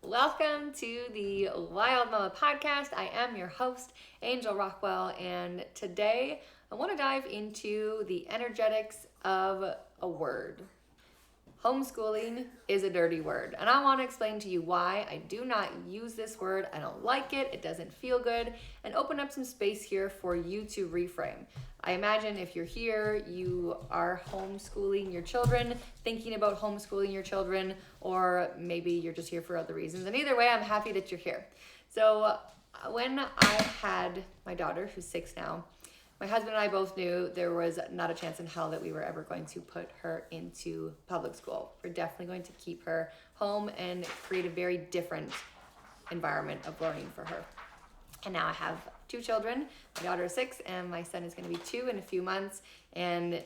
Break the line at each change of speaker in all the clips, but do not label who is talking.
Welcome to the Wild Mama Podcast. I am your host, Angel Rockwell, and today I want to dive into the energetics of a word. Homeschooling is a dirty word, and I want to explain to you why I do not use this word. I don't like it, it doesn't feel good, and open up some space here for you to reframe. I imagine if you're here, you are homeschooling your children, thinking about homeschooling your children, or maybe you're just here for other reasons. And either way, I'm happy that you're here. So when I had my daughter, who's 6 now, my husband and I both knew there was not a chance in hell that we were ever going to put her into public school. We're definitely going to keep her home and create a very different environment of learning for her. And now I have 2 children. My daughter is 6 and my son is going to be 2 in a few months. And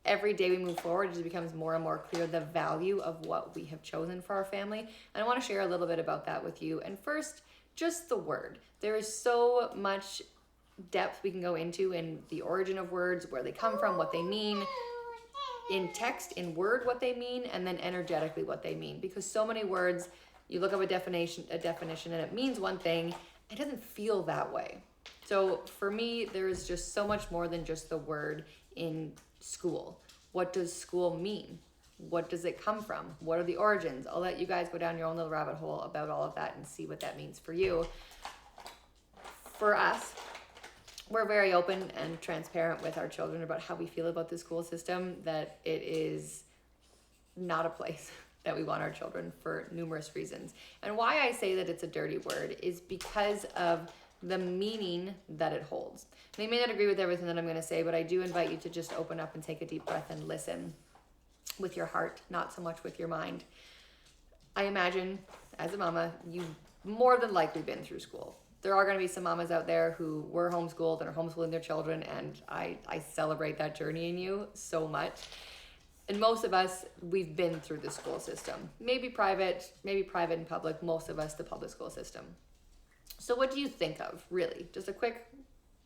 every day we move forward, it just becomes more and more clear the value of what we have chosen for our family. And I want to share a little bit about that with you. And first, just the word. There is so much depth we can go into in the origin of words, where they come from, what they mean, in text, in word, what they mean, and then energetically what they mean. Because so many words, you look up a definition and it means one thing, it doesn't feel that way. So for me, there is just so much more than just the word in school. What does school mean? What does it come from? What are the origins? I'll let you guys go down your own little rabbit hole about all of that and see what that means for you. For us, we're very open and transparent with our children about how we feel about the school system, that it is not a place that we want our children for numerous reasons. And why I say that it's a dirty word is because of the meaning that it holds. And you may not agree with everything that I'm going to say, but I do invite you to just open up and take a deep breath and listen with your heart, not so much with your mind. I imagine, as a mama, you've more than likely been through school. There are going to be some mamas out there who were homeschooled and are homeschooling their children, and I celebrate that journey in you so much. And most of us, we've been through the school system. Maybe private and public, most of us the public school system. So what do you think of, really? Just a quick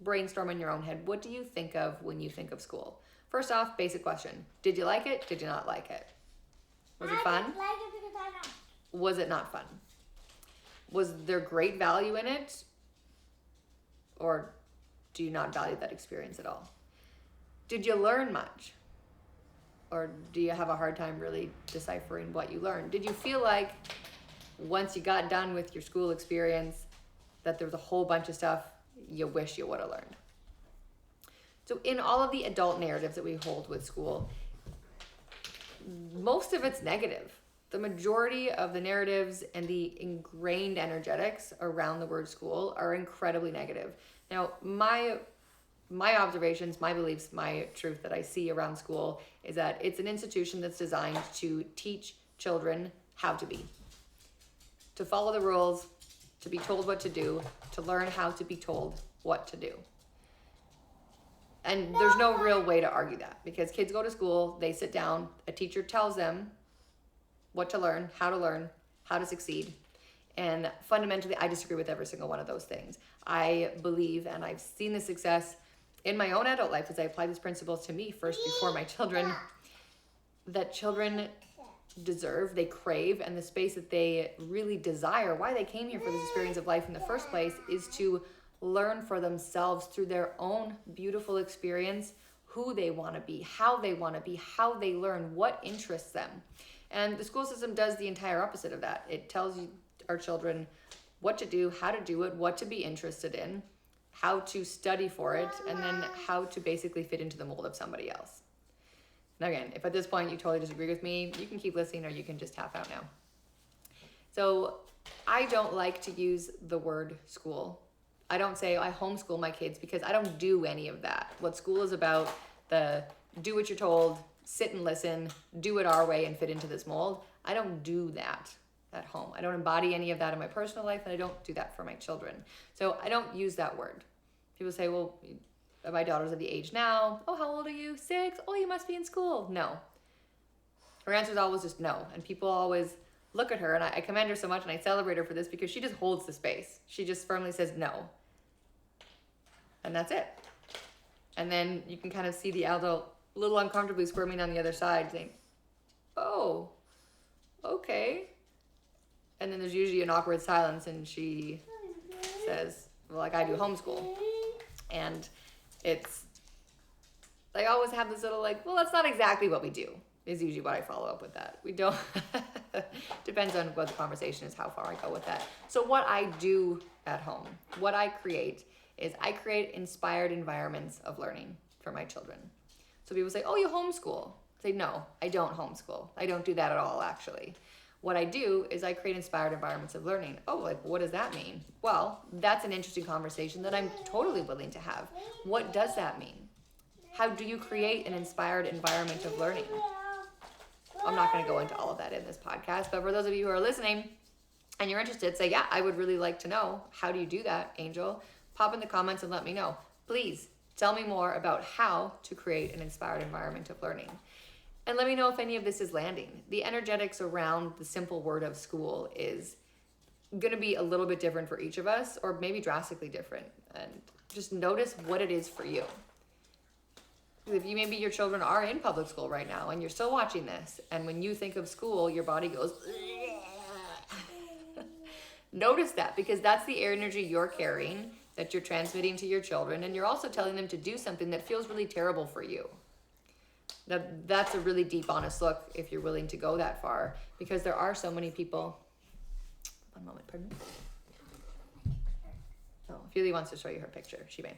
brainstorm in your own head. What do you think of when you think of school? First off, basic question. Did you like it? Did you not like it? Was it fun?
I didn't like it because I don't.
Was it not fun? Was there great value in it? Or do you not value that experience at all? Did you learn much? Or do you have a hard time really deciphering what you learned? Did you feel like once you got done with your school experience that there was a whole bunch of stuff you wish you would have learned? So in all of the adult narratives that we hold with school, most of it's negative. The majority of the narratives and the ingrained energetics around the word school are incredibly negative. Now, my observations, my beliefs, my truth that I see around school is that it's an institution that's designed to teach children how to be, to follow the rules, to be told what to do, to learn how to be told what to do. And there's no real way to argue that, because kids go to school, they sit down, a teacher tells them what to learn, how to succeed. And fundamentally, I disagree with every single one of those things. I believe, and I've seen the success in my own adult life as I apply these principles to me first before my children, that children deserve, they crave, and the space that they really desire, why they came here for this experience of life in the first place, is to learn for themselves through their own beautiful experience who they want to be, how they want to be, how they learn, what interests them. And the school system does the entire opposite of that. It tells our children what to do, how to do it, what to be interested in, how to study for it, and then how to basically fit into the mold of somebody else. Now again, if at this point you totally disagree with me, you can keep listening or you can just tap out now. So I don't like to use the word school. I don't say I homeschool my kids, because I don't do any of that. What school is about, the do what you're told, sit and listen, do it our way and fit into this mold. I don't do that at home. I don't embody any of that in my personal life, and I don't do that for my children. So I don't use that word. People say, well, my daughter's at the age now. Oh, how old are you? 6? Oh, you must be in school. No. Her answer is always just no. And people always look at her, and I commend her so much, and I celebrate her for this, because she just holds the space. She just firmly says no. And that's it. And then you can kind of see the adult a little uncomfortably squirming on the other side saying, oh, okay. And then there's usually an awkward silence, and she says, well, like, I do homeschool. And I always have this little like, well, that's not exactly what we do, is usually what I follow up with that. We don't, depends on what the conversation is, how far I go with that. So what I do at home, what I create is I create inspired environments of learning for my children. So people say, oh, you homeschool. I say, no, I don't homeschool. I don't do that at all, actually. What I do is I create inspired environments of learning. Oh, like, what does that mean? Well, that's an interesting conversation that I'm totally willing to have. What does that mean? How do you create an inspired environment of learning? I'm not going to go into all of that in this podcast, but for those of you who are listening and you're interested, say, yeah, I would really like to know. How do you do that, Angel? Pop in the comments and let me know. Please tell me more about how to create an inspired environment of learning. And let me know if any of this is landing. The energetics around the simple word of school is going to be a little bit different for each of us, or maybe drastically different. And just notice what it is for you. If you, maybe your children are in public school right now and you're still watching this, and when you think of school, your body goes, notice that, because that's the energy you're carrying, that you're transmitting to your children, and you're also telling them to do something that feels really terrible for you. Now, that's a really deep, honest look if you're willing to go that far, because there are so many people. One moment, pardon me. Oh, Feely wants to show you her picture. She may.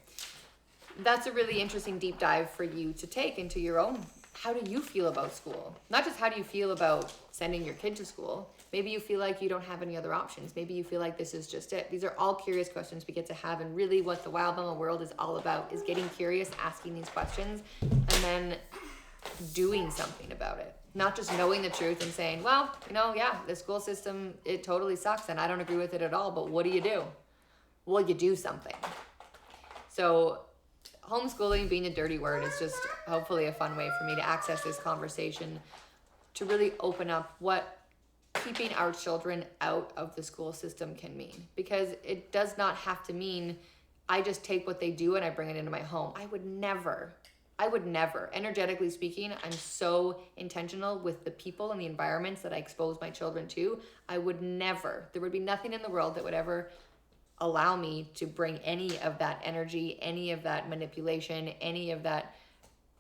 That's a really interesting deep dive for you to take into your own. How do you feel about school? Not just how do you feel about sending your kid to school. Maybe you feel like you don't have any other options. Maybe you feel like this is just it. These are all curious questions we get to have. And really what the Wild Mama world is all about is getting curious, asking these questions, and then doing something about it. Not just knowing the truth and saying, well, yeah, the school system, it totally sucks and I don't agree with it at all, but what do? Well, you do something. So homeschooling being a dirty word is just hopefully a fun way for me to access this conversation, to really open up what keeping our children out of the school system can mean. Because it does not have to mean I just take what they do and I bring it into my home. I would never. Energetically speaking, I'm so intentional with the people and the environments that I expose my children to. There would be nothing in the world that would ever allow me to bring any of that energy, any of that manipulation, any of that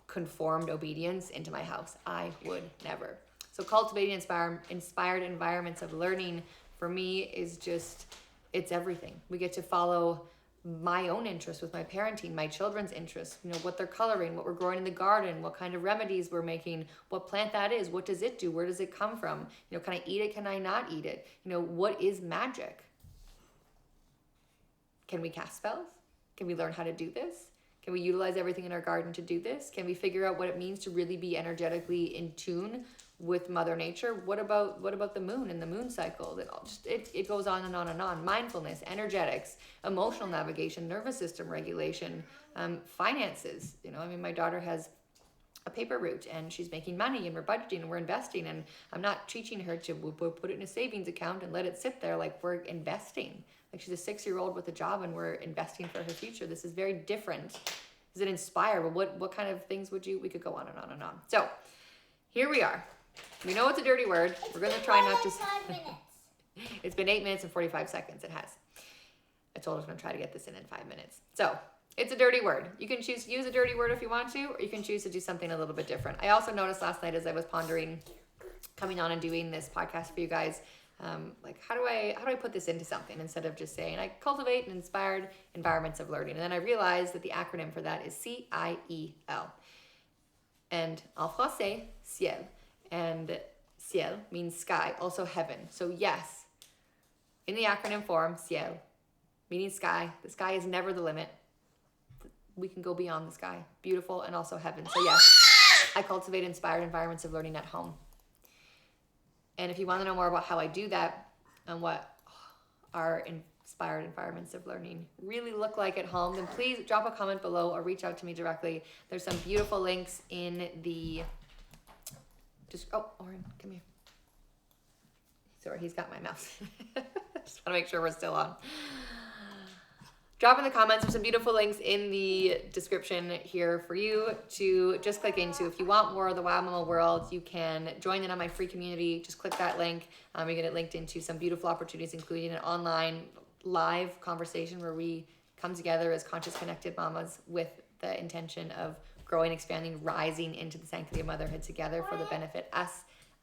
conformed obedience into my house. I would never. So cultivating inspired environments of learning for me is just, it's everything. We get to follow my own interests with my parenting, my children's interests, what they're coloring, what we're growing in the garden, what kind of remedies we're making, what plant that is, what does it do, where does it come from, can I eat it, can I not eat it, what is magic? Can we cast spells? Can we learn how to do this? Can we utilize everything in our garden to do this? Can we figure out what it means to really be energetically in tune with Mother Nature? What about the moon and the moon cycle? It goes on and on and on. Mindfulness, energetics, emotional navigation, nervous system regulation, finances. My daughter has a paper route and she's making money and we're budgeting and we're investing, and I'm not teaching her to put it in a savings account and let it sit there. Like, we're investing. Like, she's a 6-year-old with a job and we're investing for her future. This is very different. Does it inspire? But what kind of things we could go on and on and on. So here we are. We know it's a dirty word. We're going to try not to.
5 minutes.
It's been 8 minutes and 45 seconds. It has. I told us I'm going to try to get this in 5 minutes. So it's a dirty word. You can choose to use a dirty word if you want to, or you can choose to do something a little bit different. I also noticed last night as I was pondering coming on and doing this podcast for you guys, like, how do I put this into something instead of just saying I cultivate inspired environments of learning. And then I realized that the acronym for that is CIEL. And en français, ciel. And ciel means sky, also heaven. So yes, in the acronym form, ciel, meaning sky. The sky is never the limit. We can go beyond the sky. Beautiful, and also heaven. So yes, I cultivate inspired environments of learning at home. And if you want to know more about how I do that and what our inspired environments of learning really look like at home, then please drop a comment below or reach out to me directly. There's some beautiful links in the... Oren, come here. Sorry, he's got my mouse. Just want to make sure we're still on. drop in the comments. There's some beautiful links in the description here for you to just click into. If you want more of the Wow Mama world, you can join in on my free community. Just click that link. You get it linked into some beautiful opportunities, including an online live conversation where we come together as conscious, connected mamas with the intention of growing, expanding, rising into the sanctity of motherhood together for the benefit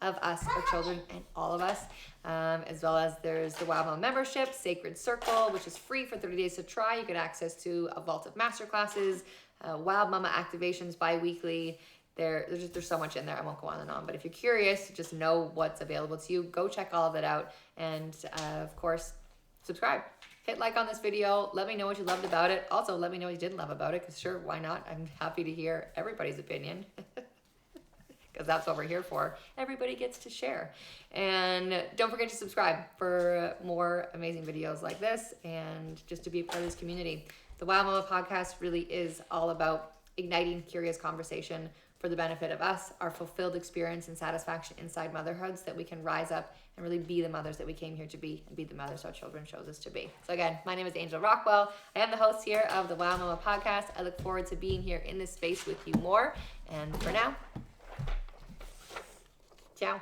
of us, our children, and all of us. As well as there's the Wow Mama membership, Sacred Circle, which is free for 30 days to try. You get access to a vault of masterclasses, Wow Mama activations bi-weekly. There's so much in there. I won't go on and on. But if you're curious to just know what's available to you, go check all of it out. And of course, subscribe. Hit like on this video. Let me know what you loved about it. Also, let me know what you didn't love about it, because sure, why not? I'm happy to hear everybody's opinion. Because that's what we're here for. Everybody gets to share. And don't forget to subscribe for more amazing videos like this and just to be a part of this community. The Wow Mama podcast really is all about igniting curious conversation for the benefit of us, our fulfilled experience and satisfaction inside motherhood, so that we can rise up and really be the mothers that we came here to be, and be the mothers our children chose us to be. So again, my name is Angel Rockwell. I am the host here of the Wow Mama podcast. I look forward to being here in this space with you more. And for now, ciao.